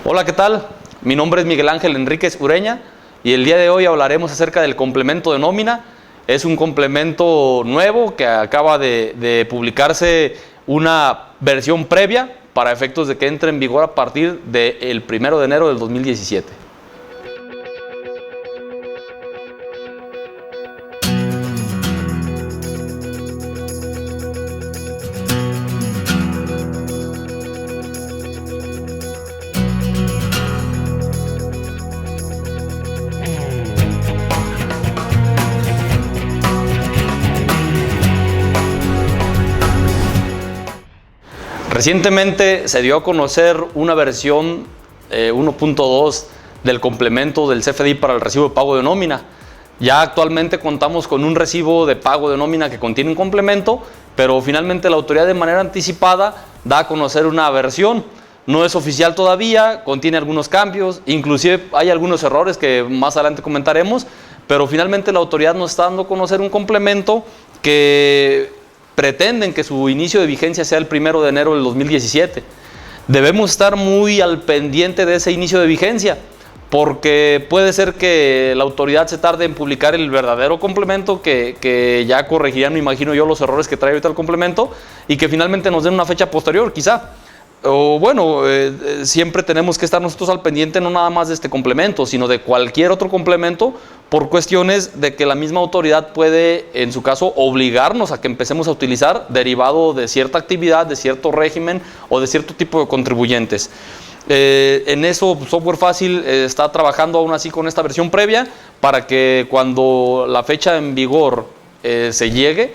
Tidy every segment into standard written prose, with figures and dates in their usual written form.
Hola, ¿qué tal? Mi nombre es Miguel Ángel Enríquez Ureña y el día de hoy hablaremos acerca del complemento de nómina. Es un complemento nuevo que acaba de publicarse una versión previa para efectos de que entre en vigor a partir del 1 de enero del 2017. Recientemente se dio a conocer una versión 1.2 del complemento del CFDI para el recibo de pago de nómina. Ya actualmente contamos con un recibo de pago de nómina que contiene un complemento, pero finalmente la autoridad de manera anticipada da a conocer una versión. No es oficial todavía, contiene algunos cambios, inclusive hay algunos errores que más adelante comentaremos, pero finalmente la autoridad nos está dando a conocer un complemento que pretenden que su inicio de vigencia sea el 1 de enero del 2017. Debemos estar muy al pendiente de ese inicio de vigencia, porque puede ser que la autoridad se tarde en publicar el verdadero complemento, que ya corregirían, me imagino yo, los errores que trae ahorita el complemento, y que finalmente nos den una fecha posterior, quizá. O bueno, siempre tenemos que estar nosotros al pendiente no nada más de este complemento, sino de cualquier otro complemento, por cuestiones de que la misma autoridad puede, en su caso, obligarnos a que empecemos a utilizar derivado de cierta actividad, de cierto régimen o de cierto tipo de contribuyentes. En eso Software Fácil está trabajando aún así con esta versión previa para que cuando la fecha en vigor se llegue,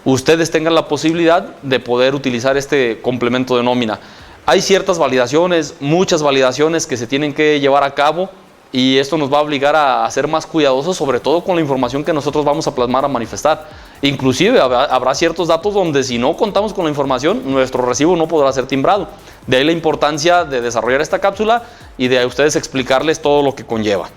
ustedes tengan la posibilidad de poder utilizar este complemento de nómina. Hay ciertas validaciones, muchas validaciones que se tienen que llevar a cabo, y esto nos va a obligar a ser más cuidadosos, sobre todo con la información que nosotros vamos a plasmar, a manifestar. Inclusive habrá ciertos datos donde si no contamos con la información, nuestro recibo no podrá ser timbrado. De ahí la importancia de desarrollar esta cápsula y de a ustedes explicarles todo lo que conlleva.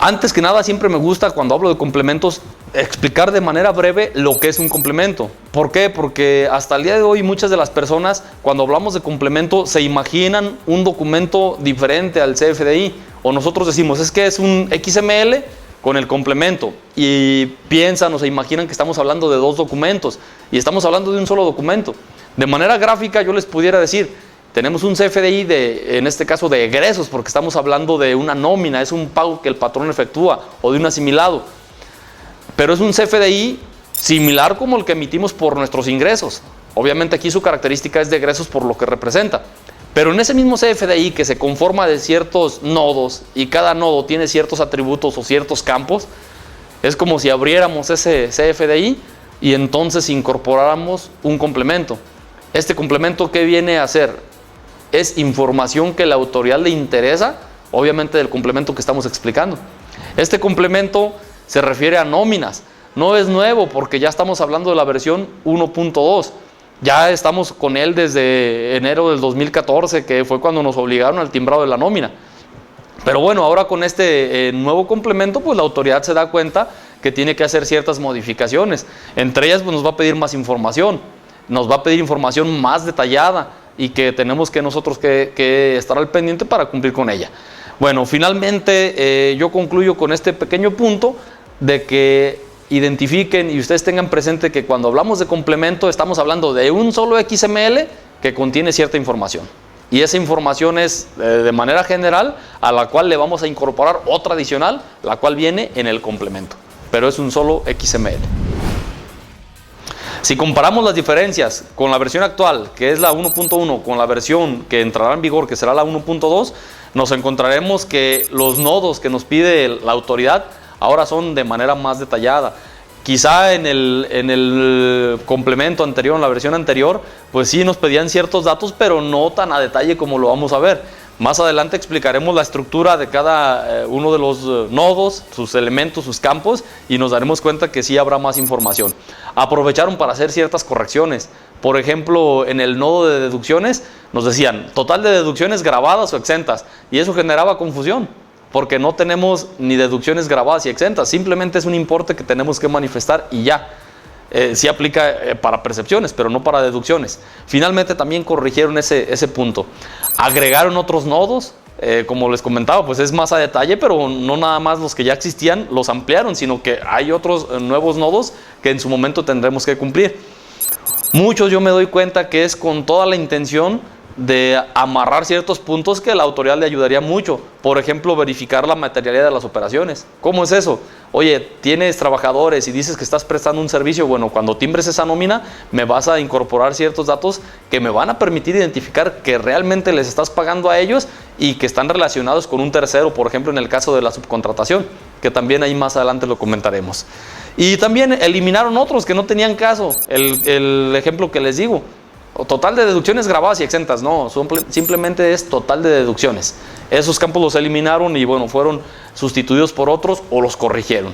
Antes que nada, siempre me gusta, cuando hablo de complementos, explicar de manera breve lo que es un complemento. ¿Por qué? Porque hasta el día de hoy muchas de las personas, cuando hablamos de complemento, se imaginan un documento diferente al CFDI. O nosotros decimos, es que es un XML con el complemento. Y piensan o se imaginan que estamos hablando de dos documentos. Y estamos hablando de un solo documento. De manera gráfica yo les pudiera decir, tenemos un CFDI en este caso de egresos, porque estamos hablando de una nómina, es un pago que el patrón efectúa, o de un asimilado. Pero es un CFDI similar como el que emitimos por nuestros ingresos. Obviamente aquí su característica es de egresos por lo que representa. Pero en ese mismo CFDI que se conforma de ciertos nodos y cada nodo tiene ciertos atributos o ciertos campos, es como si abriéramos ese CFDI y entonces incorporáramos un complemento. Este complemento, ¿qué viene a hacer? Es información que la autoridad le interesa, obviamente del complemento que estamos explicando. Este complemento se refiere a nóminas. No es nuevo porque ya estamos hablando de la versión 1.2. Ya estamos con él desde enero del 2014, que fue cuando nos obligaron al timbrado de la nómina. Pero bueno, ahora con este nuevo complemento, pues la autoridad se da cuenta que tiene que hacer ciertas modificaciones. Entre ellas, pues nos va a pedir más información. Nos va a pedir información más detallada y que tenemos que nosotros que estar al pendiente para cumplir con ella. Bueno, finalmente yo concluyo con este pequeño punto de que identifiquen y ustedes tengan presente que cuando hablamos de complemento estamos hablando de un solo XML que contiene cierta información. Y esa información es de manera general, a la cual le vamos a incorporar otra adicional, la cual viene en el complemento. Pero es un solo XML. Si comparamos las diferencias con la versión actual, que es la 1.1, con la versión que entrará en vigor, que será la 1.2, nos encontraremos que los nodos que nos pide la autoridad ahora son de manera más detallada. Quizá en el complemento anterior, en la versión anterior, pues sí nos pedían ciertos datos, pero no tan a detalle como lo vamos a ver. Más adelante explicaremos la estructura de cada uno de los nodos, sus elementos, sus campos, y nos daremos cuenta que sí habrá más información. Aprovecharon para hacer ciertas correcciones. Por ejemplo, en el nodo de deducciones nos decían total de deducciones grabadas o exentas, y eso generaba confusión, porque no tenemos ni deducciones grabadas y exentas, simplemente es un importe que tenemos que manifestar y ya. Sí aplica para percepciones, pero no para deducciones. Finalmente también corrigieron ese punto. Agregaron otros nodos, como les comentaba, pues es más a detalle, pero no nada más los que ya existían los ampliaron, sino que hay otros nuevos nodos que en su momento tendremos que cumplir. Muchos yo me doy cuenta que es con toda la intención de amarrar ciertos puntos que la autoridad le ayudaría mucho. Por ejemplo, verificar la materialidad de las operaciones. ¿Cómo es eso? Oye, tienes trabajadores y dices que estás prestando un servicio. Bueno, cuando timbres esa nómina, me vas a incorporar ciertos datos que me van a permitir identificar que realmente les estás pagando a ellos y que están relacionados con un tercero, por ejemplo, en el caso de la subcontratación, que también ahí más adelante lo comentaremos. Y también eliminaron otros que no tenían caso. El ejemplo que les digo, total de deducciones grabadas y exentas, no, simplemente es total de deducciones. Esos campos los eliminaron y bueno, fueron sustituidos por otros o los corrigieron.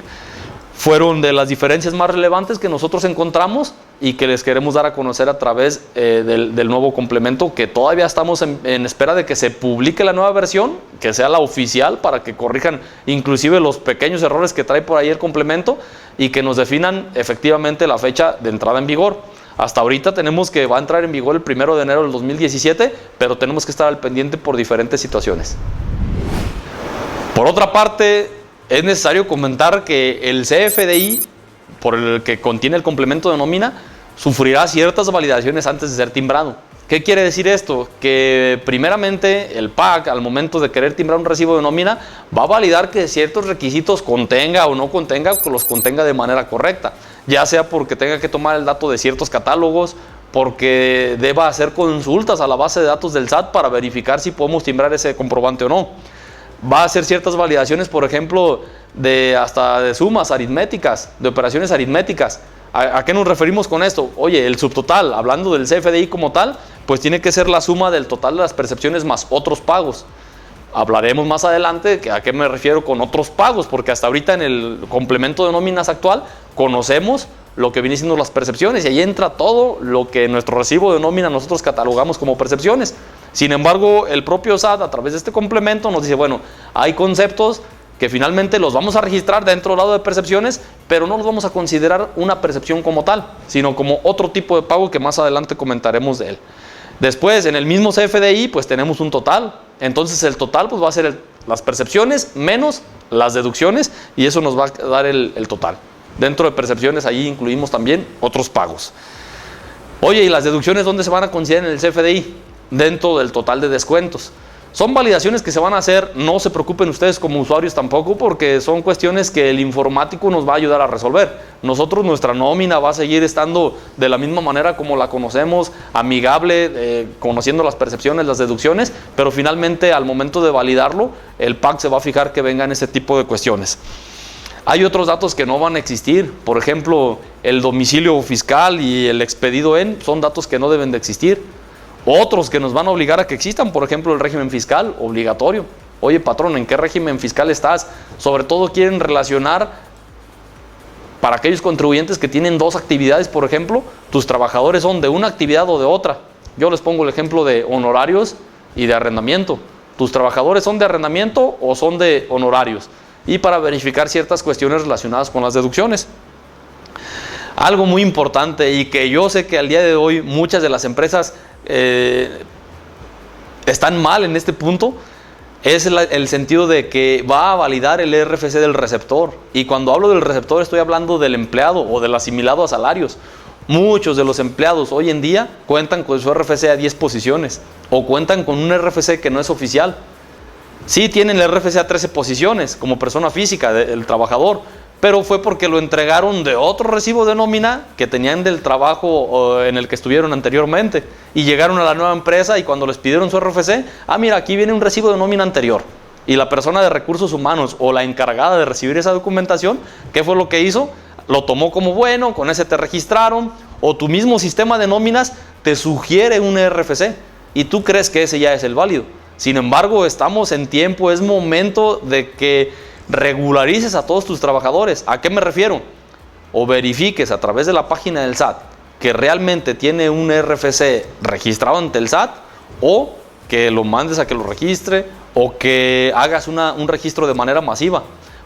Fueron de las diferencias más relevantes que nosotros encontramos y que les queremos dar a conocer a través del nuevo complemento, que todavía estamos en espera de que se publique la nueva versión, que sea la oficial, para que corrijan inclusive los pequeños errores que trae por ahí el complemento y que nos definan efectivamente la fecha de entrada en vigor. Hasta ahorita tenemos que va a entrar en vigor el 1 de enero del 2017, pero tenemos que estar al pendiente por diferentes situaciones. Por otra parte, es necesario comentar que el CFDI, por el que contiene el complemento de nómina, sufrirá ciertas validaciones antes de ser timbrado. ¿Qué quiere decir esto? Que primeramente el PAC, al momento de querer timbrar un recibo de nómina, va a validar que ciertos requisitos contenga o no contenga, que los contenga de manera correcta. Ya sea porque tenga que tomar el dato de ciertos catálogos, porque deba hacer consultas a la base de datos del SAT para verificar si podemos timbrar ese comprobante o no. Va a hacer ciertas validaciones, por ejemplo, hasta de sumas aritméticas, de operaciones aritméticas. ¿A qué nos referimos con esto? Oye, el subtotal, hablando del CFDI como tal, pues tiene que ser la suma del total de las percepciones más otros pagos. Hablaremos más adelante a qué me refiero con otros pagos, porque hasta ahorita en el complemento de nóminas actual conocemos lo que viene siendo las percepciones y ahí entra todo lo que en nuestro recibo de nómina nosotros catalogamos como percepciones. Sin embargo, el propio SAT a través de este complemento nos dice, bueno, hay conceptos que finalmente los vamos a registrar dentro del lado de percepciones, pero no los vamos a considerar una percepción como tal, sino como otro tipo de pago que más adelante comentaremos de él. Después, en el mismo CFDI, pues tenemos un total. Entonces el total pues va a ser las percepciones menos las deducciones y eso nos va a dar el total. Dentro de percepciones ahí incluimos también otros pagos. Oye, ¿y las deducciones dónde se van a considerar en el CFDI? Dentro del total de descuentos. Son validaciones que se van a hacer, no se preocupen ustedes como usuarios tampoco, porque son cuestiones que el informático nos va a ayudar a resolver. Nosotros, nuestra nómina va a seguir estando de la misma manera como la conocemos, amigable, conociendo las percepciones, las deducciones, pero finalmente al momento de validarlo, el PAC se va a fijar que vengan ese tipo de cuestiones. Hay otros datos que no van a existir, por ejemplo, el domicilio fiscal y el expedido en, son datos que no deben de existir. Otros que nos van a obligar a que existan, por ejemplo, el régimen fiscal obligatorio. Oye, patrón, ¿en qué régimen fiscal estás? Sobre todo quieren relacionar para aquellos contribuyentes que tienen dos actividades, por ejemplo, tus trabajadores son de una actividad o de otra. Yo les pongo el ejemplo de honorarios y de arrendamiento. ¿Tus trabajadores son de arrendamiento o son de honorarios? Y para verificar ciertas cuestiones relacionadas con las deducciones. Algo muy importante y que yo sé que al día de hoy muchas de las empresas están mal en este punto, es el sentido de que va a validar el RFC del receptor. Y cuando hablo del receptor estoy hablando del empleado o del asimilado a salarios. Muchos de los empleados hoy en día cuentan con su RFC a 10 posiciones o cuentan con un RFC que no es oficial. Sí tienen el RFC a 13 posiciones como persona física del trabajador, pero fue porque lo entregaron de otro recibo de nómina que tenían del trabajo en el que estuvieron anteriormente y llegaron a la nueva empresa y cuando les pidieron su RFC, mira, aquí viene un recibo de nómina anterior. Y la persona de recursos humanos o la encargada de recibir esa documentación, ¿qué fue lo que hizo? Lo tomó como bueno, con ese te registraron, o tu mismo sistema de nóminas te sugiere un RFC y tú crees que ese ya es el válido. Sin embargo, estamos en tiempo, es momento de que regularices a todos tus trabajadores. ¿A qué me refiero? O verifiques a través de la página del SAT que realmente tiene un RFC registrado ante el SAT, o que lo mandes a que lo registre, o que hagas un registro de manera masiva.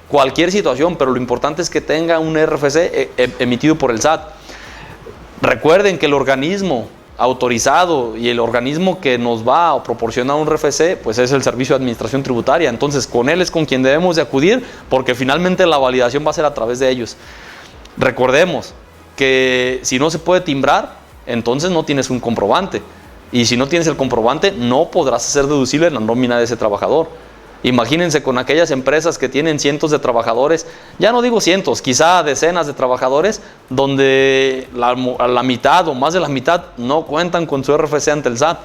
Cualquier situación, pero lo importante es que tenga un RFC emitido por el SAT. Recuerden que el organismo autorizado y el organismo que nos va a proporcionar un RFC, pues es el Servicio de Administración Tributaria. Entonces, con él es con quien debemos de acudir, porque finalmente la validación va a ser a través de ellos. Recordemos que si no se puede timbrar, entonces no tienes un comprobante. Y si no tienes el comprobante, no podrás hacer deducible la nómina de ese trabajador. Imagínense con aquellas empresas que tienen cientos de trabajadores, ya no digo cientos, quizá decenas de trabajadores, donde la mitad o más de la mitad no cuentan con su RFC ante el SAT.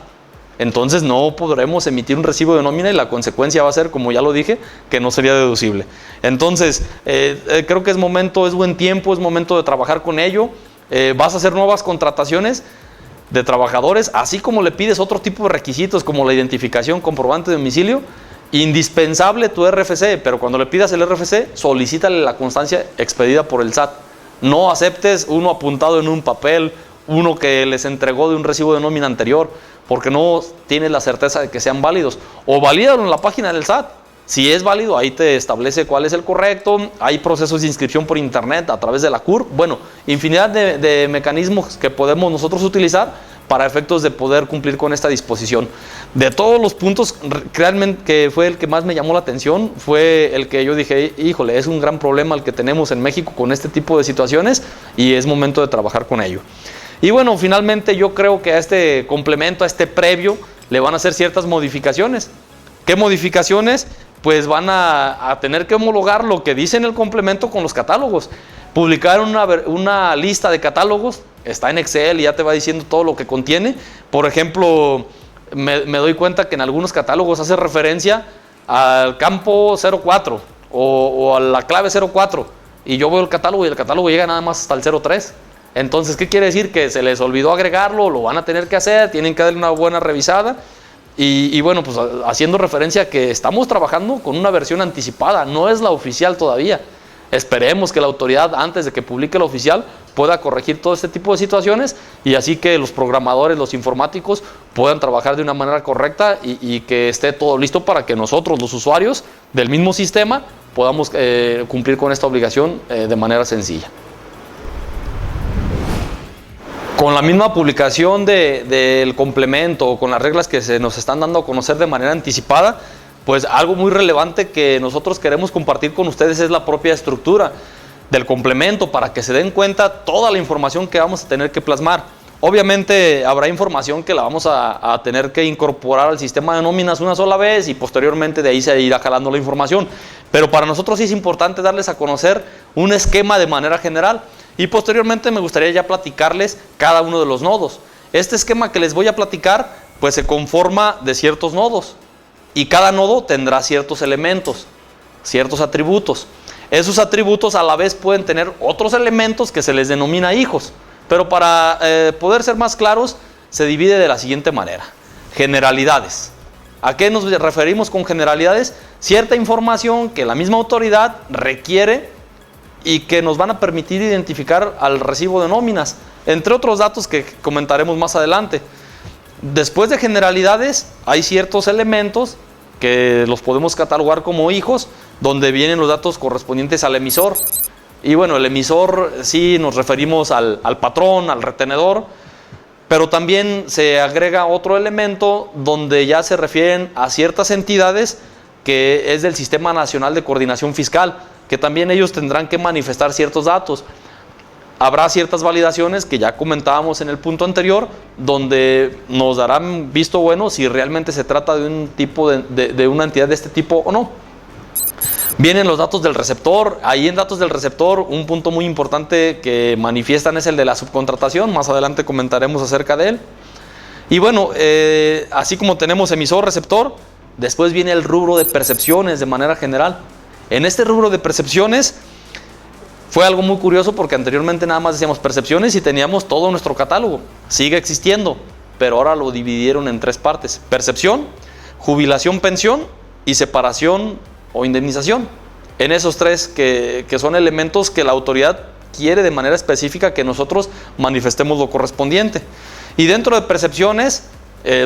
Entonces no podremos emitir un recibo de nómina y la consecuencia va a ser, como ya lo dije, que no sería deducible. Entonces, creo que es buen tiempo, es momento de trabajar con ello. Vas a hacer nuevas contrataciones de trabajadores, así como le pides otro tipo de requisitos como la identificación, comprobante de domicilio. Indispensable tu RFC, pero cuando le pidas el RFC, solicítale la constancia expedida por el SAT. No aceptes uno apuntado en un papel, uno que les entregó de un recibo de nómina anterior, porque no tienes la certeza de que sean válidos. O valídalo en la página del SAT. Si es válido, ahí te establece cuál es el correcto. Hay procesos de inscripción por internet a través de la CURP. Bueno, infinidad de mecanismos que podemos nosotros utilizar para efectos de poder cumplir con esta disposición. De todos los puntos, realmente que fue el que más me llamó la atención, fue el que yo dije, híjole, es un gran problema el que tenemos en México con este tipo de situaciones y es momento de trabajar con ello. Y bueno, finalmente yo creo que a este complemento, a este previo, le van a hacer ciertas modificaciones. ¿Qué modificaciones? Pues van a tener que homologar lo que dice en el complemento con los catálogos. Publicar una lista de catálogos, está en Excel y ya te va diciendo todo lo que contiene. Por ejemplo, me doy cuenta que en algunos catálogos hace referencia al campo 04 o a la clave 04 y yo veo el catálogo y el catálogo llega nada más hasta el 03. Entonces, ¿qué quiere decir? Que se les olvidó agregarlo, lo van a tener que hacer, tienen que darle una buena revisada. Y bueno, pues haciendo referencia a que estamos trabajando con una versión anticipada, no es la oficial todavía. Esperemos que la autoridad, antes de que publique la oficial, pueda corregir todo este tipo de situaciones y así que los programadores, los informáticos puedan trabajar de una manera correcta y que esté todo listo para que nosotros, los usuarios del mismo sistema, podamos cumplir con esta obligación de manera sencilla. Con la misma publicación del complemento o con las reglas que se nos están dando a conocer de manera anticipada, pues algo muy relevante que nosotros queremos compartir con ustedes es la propia estructura del complemento para que se den cuenta toda la información que vamos a tener que plasmar. Obviamente habrá información que la vamos a tener que incorporar al sistema de nóminas una sola vez y posteriormente de ahí se irá jalando la información. Pero para nosotros sí es importante darles a conocer un esquema de manera general y posteriormente me gustaría ya platicarles cada uno de los nodos. Este esquema que les voy a platicar pues se conforma de ciertos nodos y cada nodo tendrá ciertos elementos, ciertos atributos. Esos atributos a la vez pueden tener otros elementos que se les denomina hijos. Pero para poder ser más claros, se divide de la siguiente manera. Generalidades. ¿A qué nos referimos con generalidades? Cierta información que la misma autoridad requiere y que nos van a permitir identificar al recibo de nóminas, entre otros datos que comentaremos más adelante. Después de generalidades, hay ciertos elementos que los podemos catalogar como hijos, donde vienen los datos correspondientes al emisor. Y bueno, el emisor sí nos referimos al patrón, al retenedor, pero también se agrega otro elemento donde ya se refieren a ciertas entidades que es del Sistema Nacional de Coordinación Fiscal, que también ellos tendrán que manifestar ciertos datos. Habrá ciertas validaciones que ya comentábamos en el punto anterior, donde nos darán visto bueno si realmente se trata de un tipo de una entidad de este tipo o no. Vienen los datos del receptor. Ahí en datos del receptor un punto muy importante que manifiestan es el de la subcontratación. Más adelante comentaremos acerca de él. Y bueno, así como tenemos emisor, receptor, después viene el rubro de percepciones de manera general. En este rubro de percepciones fue algo muy curioso porque anteriormente nada más decíamos percepciones y teníamos todo nuestro catálogo. Sigue existiendo, pero ahora lo dividieron en tres partes: percepción, jubilación, pensión y separación o indemnización. En esos tres que son elementos que la autoridad quiere de manera específica que nosotros manifestemos lo correspondiente. Y dentro de percepciones,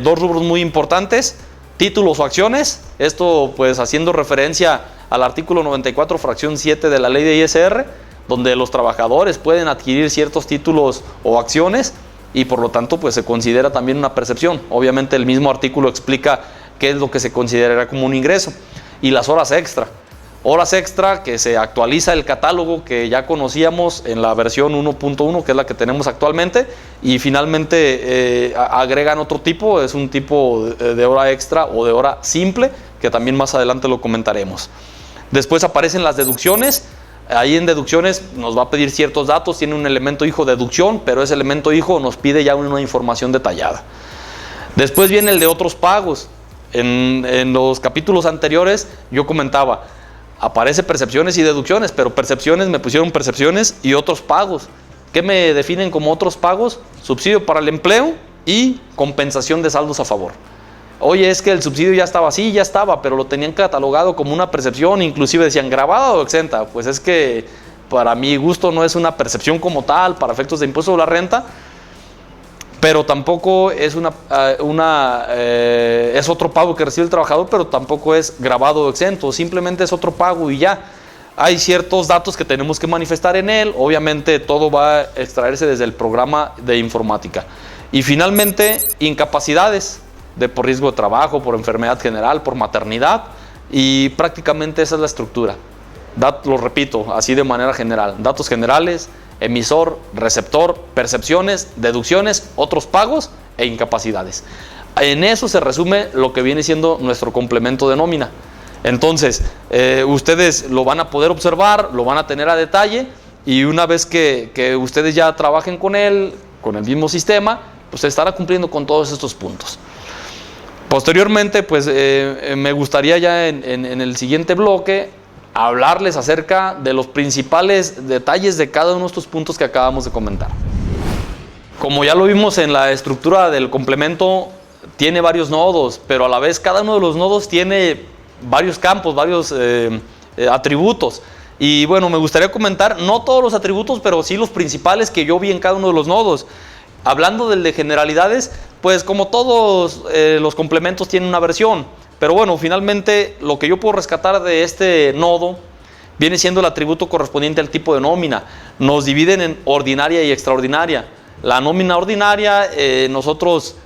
dos rubros muy importantes: títulos o acciones. Esto pues haciendo referencia al artículo 94 fracción 7 de la ley de ISR, donde los trabajadores pueden adquirir ciertos títulos o acciones y por lo tanto pues se considera también una percepción. Obviamente el mismo artículo explica qué es lo que se considerará como un ingreso. Y las horas extra. Horas extra que se actualiza el catálogo que ya conocíamos en la versión 1.1, que es la que tenemos actualmente, y finalmente agregan otro tipo, es un tipo de hora extra o de hora simple, que también más adelante lo comentaremos. Después aparecen las deducciones. Ahí en deducciones nos va a pedir ciertos datos, tiene un elemento hijo deducción, pero ese elemento hijo nos pide ya una información detallada. Después viene el de otros pagos. En los capítulos anteriores yo comentaba, aparece percepciones y deducciones, pero percepciones, me pusieron percepciones y otros pagos. ¿Qué me definen como otros pagos? Subsidio para el empleo y compensación de saldos a favor. Oye, es que el subsidio ya estaba así, ya estaba, pero lo tenían catalogado como una percepción, inclusive decían grabada o exenta. Pues es que para mi gusto no es una percepción como tal, para efectos de impuesto de la renta, pero tampoco es es otro pago que recibe el trabajador, pero tampoco es grabado o exento, simplemente es otro pago y ya. Hay ciertos datos que tenemos que manifestar en él, obviamente todo va a extraerse desde el programa de informática. Y finalmente, incapacidades por riesgo de trabajo, por enfermedad general, por maternidad, y prácticamente esa es la estructura. Lo repito, así de manera general, datos generales, emisor, receptor, percepciones, deducciones, otros pagos e incapacidades. En eso se resume lo que viene siendo nuestro complemento de nómina. Entonces, ustedes lo van a poder observar, lo van a tener a detalle, y una vez que ustedes ya trabajen con él, con el mismo sistema, pues estará cumpliendo con todos estos puntos. Posteriormente, pues me gustaría ya en el siguiente bloque hablarles acerca de los principales detalles de cada uno de estos puntos que acabamos de comentar. Como ya lo vimos en la estructura del complemento, tiene varios nodos, pero a la vez cada uno de los nodos tiene varios campos, varios atributos. Y bueno, me gustaría comentar, no todos los atributos, pero sí los principales que yo vi en cada uno de los nodos. Hablando del de generalidades, pues como todos los complementos tienen una versión, pero bueno, finalmente lo que yo puedo rescatar de este nodo viene siendo el atributo correspondiente al tipo de nómina. Nos dividen en ordinaria y extraordinaria. La nómina ordinaria, nosotros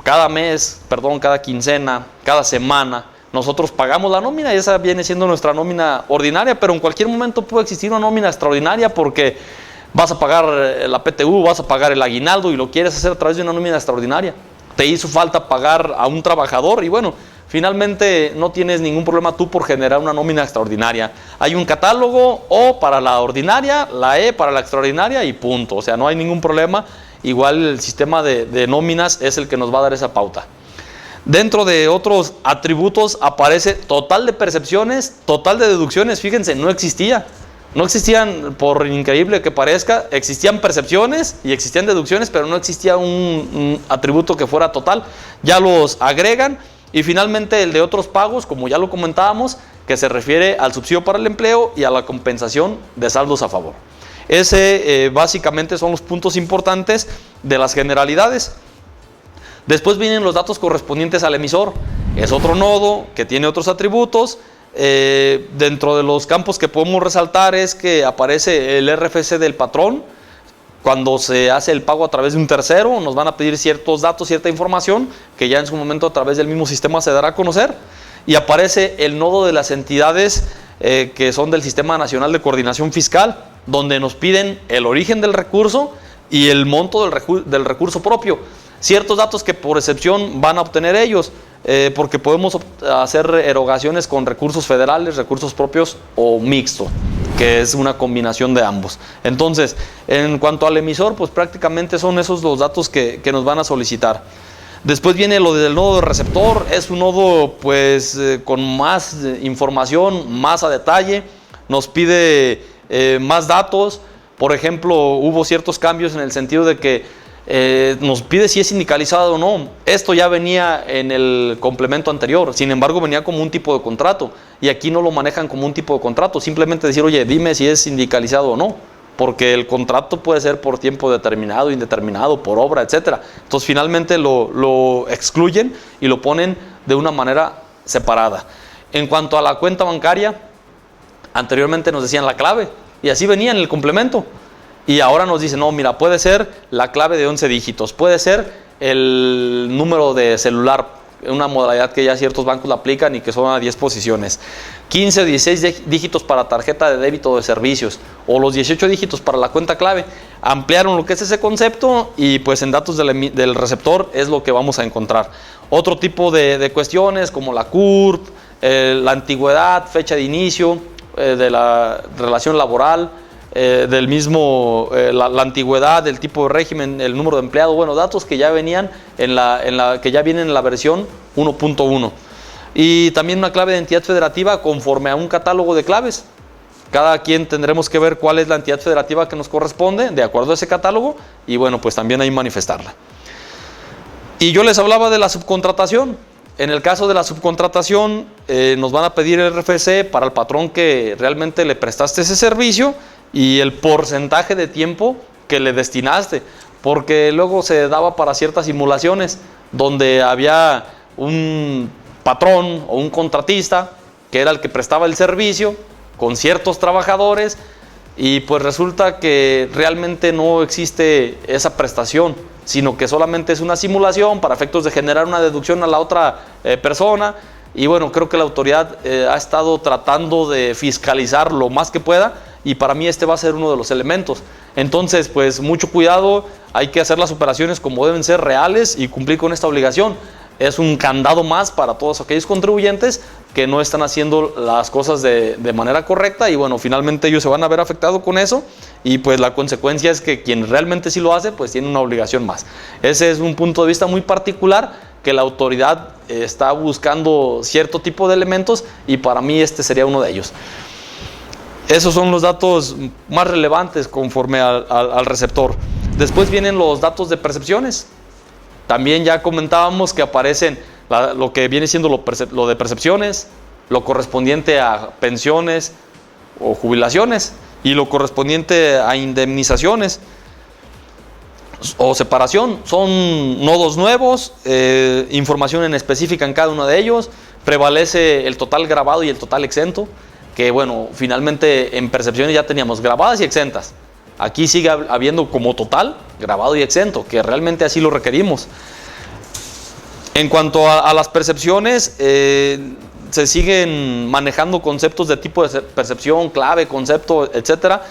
cada quincena, cada semana, nosotros pagamos la nómina y esa viene siendo nuestra nómina ordinaria, pero en cualquier momento puede existir una nómina extraordinaria porque vas a pagar la PTU, vas a pagar el aguinaldo y lo quieres hacer a través de una nómina extraordinaria. Te hizo falta pagar a un trabajador y bueno, finalmente no tienes ningún problema tú por generar una nómina extraordinaria. Hay un catálogo O para la ordinaria, la E para la extraordinaria y punto. O sea, no hay ningún problema. Igual el sistema de nóminas es el que nos va a dar esa pauta. Dentro de otros atributos aparece total de percepciones, total de deducciones. Fíjense, no existía. No existían, por increíble que parezca, existían percepciones y existían deducciones, pero no existía un atributo que fuera total. Ya los agregan. Y finalmente el de otros pagos, como ya lo comentábamos, que se refiere al subsidio para el empleo y a la compensación de saldos a favor. Ese básicamente son los puntos importantes de las generalidades. Después vienen los datos correspondientes al emisor. Es otro nodo que tiene otros atributos. Dentro de los campos que podemos resaltar es que aparece el RFC del patrón. Cuando se hace el pago a través de un tercero, nos van a pedir ciertos datos, cierta información, que ya en su momento a través del mismo sistema se dará a conocer. Y aparece el nodo de las entidades que son del Sistema Nacional de Coordinación Fiscal, donde nos piden el origen del recurso y el monto del recurso propio. Ciertos datos que por excepción van a obtener ellos, porque podemos hacer erogaciones con recursos federales, recursos propios o mixto, que es una combinación de ambos. Entonces, en cuanto al emisor, pues prácticamente son esos los datos que nos van a solicitar. Después viene lo del nodo de receptor. Es un nodo pues con más información, más a detalle, nos pide más datos. Por ejemplo, hubo ciertos cambios en el sentido de que nos pide si es sindicalizado o no. Esto ya venía en el complemento anterior, sin embargo venía como un tipo de contrato, y aquí no lo manejan como un tipo de contrato, simplemente decir, oye, dime si es sindicalizado o no, porque el contrato puede ser por tiempo determinado, indeterminado, por obra, etcétera. Entonces finalmente lo excluyen y lo ponen de una manera separada. En cuanto a la cuenta bancaria, anteriormente nos decían la clave. y así venía en el complemento. Y ahora nos dice, no, mira, puede ser la clave de 11 dígitos, puede ser el número de celular, una modalidad que ya ciertos bancos la aplican y que son a 10 posiciones, 15 o 16 dígitos para tarjeta de débito de servicios, o los 18 dígitos para la cuenta clave. Ampliaron lo que es ese concepto y pues en datos del receptor es lo que vamos a encontrar. Otro tipo de cuestiones como la CURP, la antigüedad, fecha de inicio de la relación laboral, del mismo, la antigüedad, el tipo de régimen, el número de empleado, bueno, datos que ya venían que ya vienen en la versión 1.1. Y también una clave de entidad federativa conforme a un catálogo de claves. Cada quien tendremos que ver cuál es la entidad federativa que nos corresponde de acuerdo a ese catálogo y bueno, pues también ahí manifestarla. Y yo les hablaba de la subcontratación. En el caso de la subcontratación, nos van a pedir el RFC para el patrón que realmente le prestaste ese servicio y el porcentaje de tiempo que le destinaste, porque luego se daba para ciertas simulaciones donde había un patrón o un contratista que era el que prestaba el servicio con ciertos trabajadores y pues resulta que realmente no existe esa prestación, sino que solamente es una simulación para efectos de generar una deducción a la otra persona. Y bueno, creo que la autoridad ha estado tratando de fiscalizar lo más que pueda y para mí este va a ser uno de los elementos. Entonces, pues mucho cuidado, hay que hacer las operaciones como deben ser reales y cumplir con esta obligación. Es un candado más para todos aquellos contribuyentes que no están haciendo las cosas de manera correcta y bueno, finalmente ellos se van a ver afectados con eso y pues la consecuencia es que quien realmente sí lo hace, pues tiene una obligación más. Ese es un punto de vista muy particular que la autoridad está buscando cierto tipo de elementos y para mí este sería uno de ellos. Esos son los datos más relevantes conforme al receptor. Después vienen los datos de percepciones. También ya comentábamos que aparecen lo que viene siendo lo de percepciones, lo correspondiente a pensiones o jubilaciones y lo correspondiente a indemnizaciones o separación. Son nodos nuevos, información en específica en cada uno de ellos, prevalece el total grabado y el total exento, que bueno, finalmente en percepciones ya teníamos grabadas y exentas. Aquí sigue habiendo como total, grabado y exento, que realmente así lo requerimos. En cuanto a las percepciones, se siguen manejando conceptos de tipo de percepción, clave, concepto, etcétera.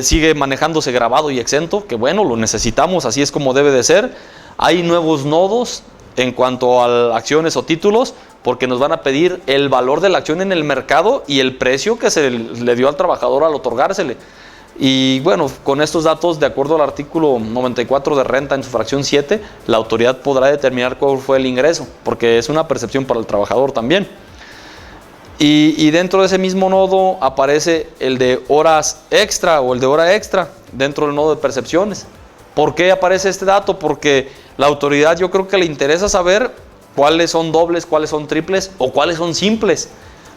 Sigue manejándose grabado y exento, que bueno, lo necesitamos, así es como debe de ser. Hay nuevos nodos en cuanto a acciones o títulos, porque nos van a pedir el valor de la acción en el mercado y el precio que se le dio al trabajador al otorgársele. Y bueno, con estos datos, de acuerdo al artículo 94 de renta en su fracción 7, la autoridad podrá determinar cuál fue el ingreso, porque es una percepción para el trabajador también. Y dentro de ese mismo nodo aparece el de horas extra o el de hora extra dentro del nodo de percepciones. ¿Por qué aparece este dato? Porque la autoridad yo creo que le interesa saber cuáles son dobles, cuáles son triples o cuáles son simples.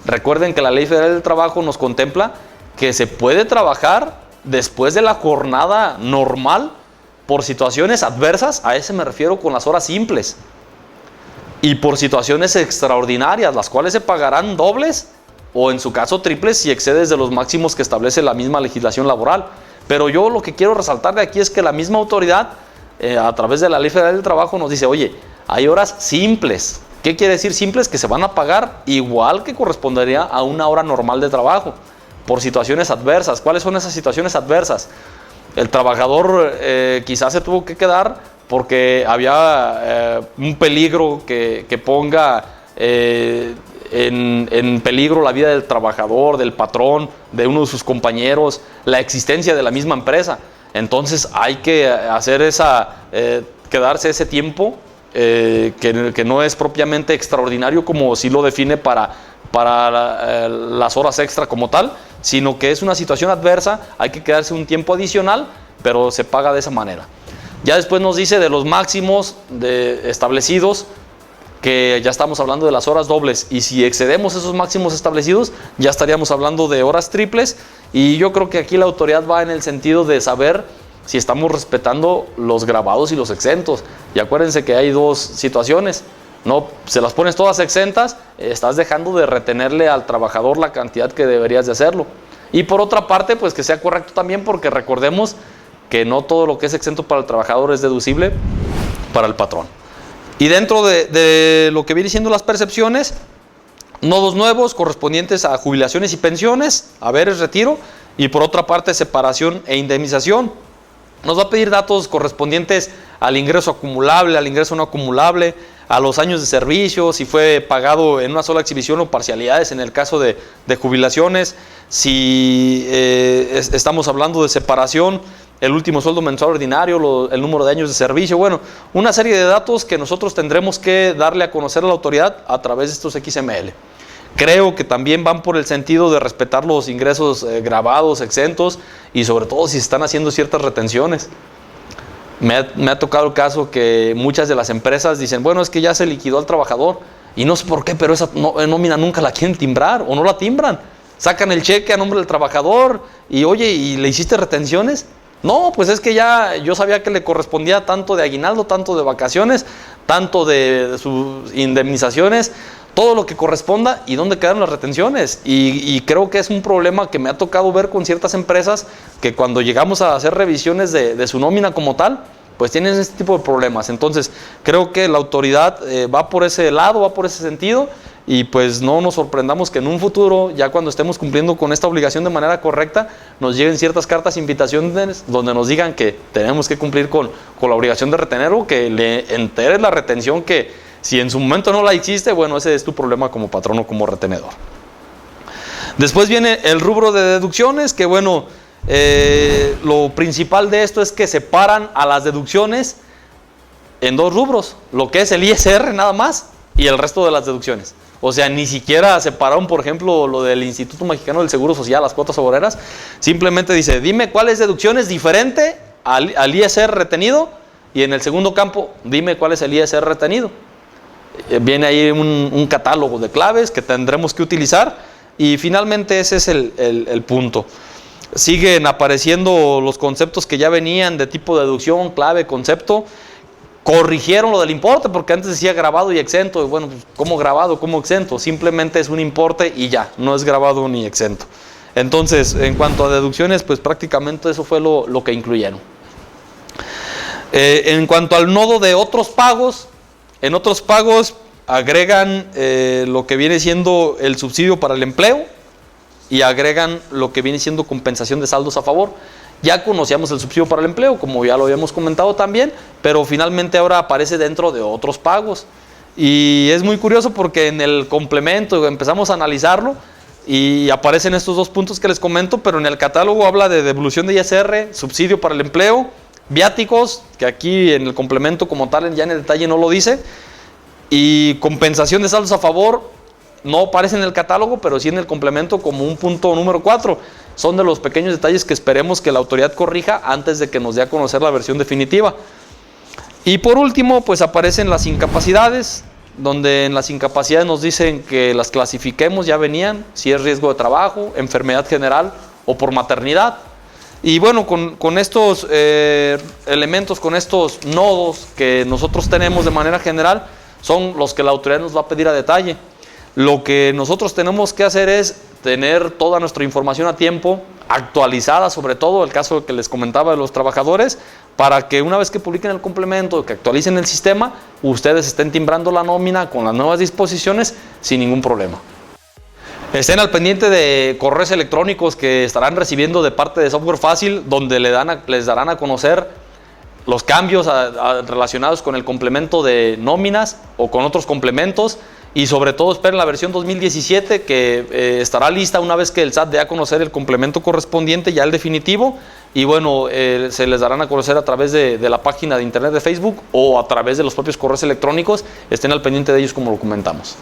Recuerden que la Ley Federal del Trabajo nos contempla que se puede trabajar después de la jornada normal por situaciones adversas, a ese me refiero con las horas simples, y por situaciones extraordinarias, las cuales se pagarán dobles o en su caso triples si excedes de los máximos que establece la misma legislación laboral. Pero yo lo que quiero resaltar de aquí es que la misma autoridad, a través de la Ley Federal del Trabajo, nos dice, oye, hay horas simples. ¿Qué quiere decir simples? Que se van a pagar igual que correspondería a una hora normal de trabajo, por situaciones adversas. ¿Cuáles son esas situaciones adversas? El trabajador quizás se tuvo que quedar porque había un peligro que ponga en peligro la vida del trabajador, del patrón, de uno de sus compañeros, la existencia de la misma empresa. Entonces hay que hacer quedarse ese tiempo que no es propiamente extraordinario como sí lo define para las horas extra como tal, sino que es una situación adversa, hay que quedarse un tiempo adicional, pero se paga de esa manera. Ya después nos dice de los máximos establecidos, que ya estamos hablando de las horas dobles, y si excedemos esos máximos establecidos, ya estaríamos hablando de horas triples, y yo creo que aquí la autoridad va en el sentido de saber si estamos respetando los grabados y los exentos. Y acuérdense que hay dos situaciones. No, se las pones todas exentas, estás dejando de retenerle al trabajador la cantidad que deberías de hacerlo. Y por otra parte, pues que sea correcto también, porque recordemos que no todo lo que es exento para el trabajador es deducible para el patrón. Y dentro de lo que viene siendo las percepciones, nodos nuevos correspondientes a jubilaciones y pensiones, haberes, retiro, y por otra parte separación e indemnización. Nos va a pedir datos correspondientes al ingreso acumulable, al ingreso no acumulable, a los años de servicio, si fue pagado en una sola exhibición o parcialidades en el caso de jubilaciones, si estamos hablando de separación, el último sueldo mensual ordinario, el número de años de servicio, bueno, una serie de datos que nosotros tendremos que darle a conocer a la autoridad a través de estos XML. Creo que también van por el sentido de respetar los ingresos grabados, exentos, y sobre todo si se están haciendo ciertas retenciones. Me ha tocado el caso que muchas de las empresas dicen, bueno, es que ya se liquidó al trabajador, y no sé por qué, pero esa nómina nunca la quieren timbrar, o no la timbran. Sacan el cheque a nombre del trabajador, y oye, ¿y le hiciste retenciones? No, pues es que ya yo sabía que le correspondía tanto de aguinaldo, tanto de vacaciones, tanto de sus indemnizaciones, todo lo que corresponda, y dónde quedaron las retenciones. Y creo que es un problema que me ha tocado ver con ciertas empresas, que cuando llegamos a hacer revisiones de su nómina como tal, pues tienen este tipo de problemas. Entonces creo que la autoridad va por ese lado, va por ese sentido, y pues no nos sorprendamos que en un futuro, ya cuando estemos cumpliendo con esta obligación de manera correcta, nos lleguen ciertas cartas invitaciones donde nos digan que tenemos que cumplir con la obligación de retener, o que le enteres la retención, que si en su momento no la hiciste, bueno, ese es tu problema como patrón o como retenedor. Después viene el rubro de deducciones, que bueno, lo principal de esto es que separan a las deducciones en dos rubros, lo que es el ISR nada más y el resto de las deducciones. O sea, ni siquiera separaron, por ejemplo, lo del Instituto Mexicano del Seguro Social, las cuotas obreras. Simplemente dice, dime cuál es deducción es diferente al ISR retenido, y en el segundo campo, dime cuál es el ISR retenido. Viene ahí un catálogo de claves que tendremos que utilizar, y finalmente ese es el punto. Siguen apareciendo los conceptos que ya venían de tipo de deducción, clave, concepto. Corrigieron lo del importe, porque antes decía grabado y exento, y bueno, pues, ¿cómo grabado, cómo exento? Simplemente es un importe y ya, no es grabado ni exento. Entonces, en cuanto a deducciones, pues prácticamente eso fue lo que incluyeron. En cuanto al nodo de otros pagos, en otros pagos agregan lo que viene siendo el subsidio para el empleo, y agregan lo que viene siendo compensación de saldos a favor. Ya conocíamos el subsidio para el empleo, como ya lo habíamos comentado también, pero finalmente ahora aparece dentro de otros pagos. Y es muy curioso porque en el complemento empezamos a analizarlo y aparecen estos dos puntos que les comento, pero en el catálogo habla de devolución de ISR, subsidio para el empleo, viáticos, que aquí en el complemento como tal ya en el detalle no lo dice, y compensación de saldos a favor. No aparece en el catálogo, pero sí en el complemento como un punto número 4. Son de los pequeños detalles que esperemos que la autoridad corrija antes de que nos dé a conocer la versión definitiva. Y por último, pues aparecen las incapacidades, donde en las incapacidades nos dicen que las clasifiquemos, ya venían, si es riesgo de trabajo, enfermedad general o por maternidad. Y bueno, con estos elementos, con estos nodos que nosotros tenemos de manera general, son los que la autoridad nos va a pedir a detalle. Lo que nosotros tenemos que hacer es tener toda nuestra información a tiempo, actualizada, sobre todo el caso que les comentaba de los trabajadores, para que una vez que publiquen el complemento, que actualicen el sistema, ustedes estén timbrando la nómina con las nuevas disposiciones sin ningún problema. Estén al pendiente de correos electrónicos que estarán recibiendo de parte de Software Fácil, donde les darán a conocer los cambios relacionados con el complemento de nóminas o con otros complementos. Y sobre todo esperen la versión 2017 que estará lista una vez que el SAT dé a conocer el complemento correspondiente, ya el definitivo. Y bueno, se les darán a conocer a través de la página de internet de Facebook o a través de los propios correos electrónicos. Estén al pendiente de ellos como lo comentamos.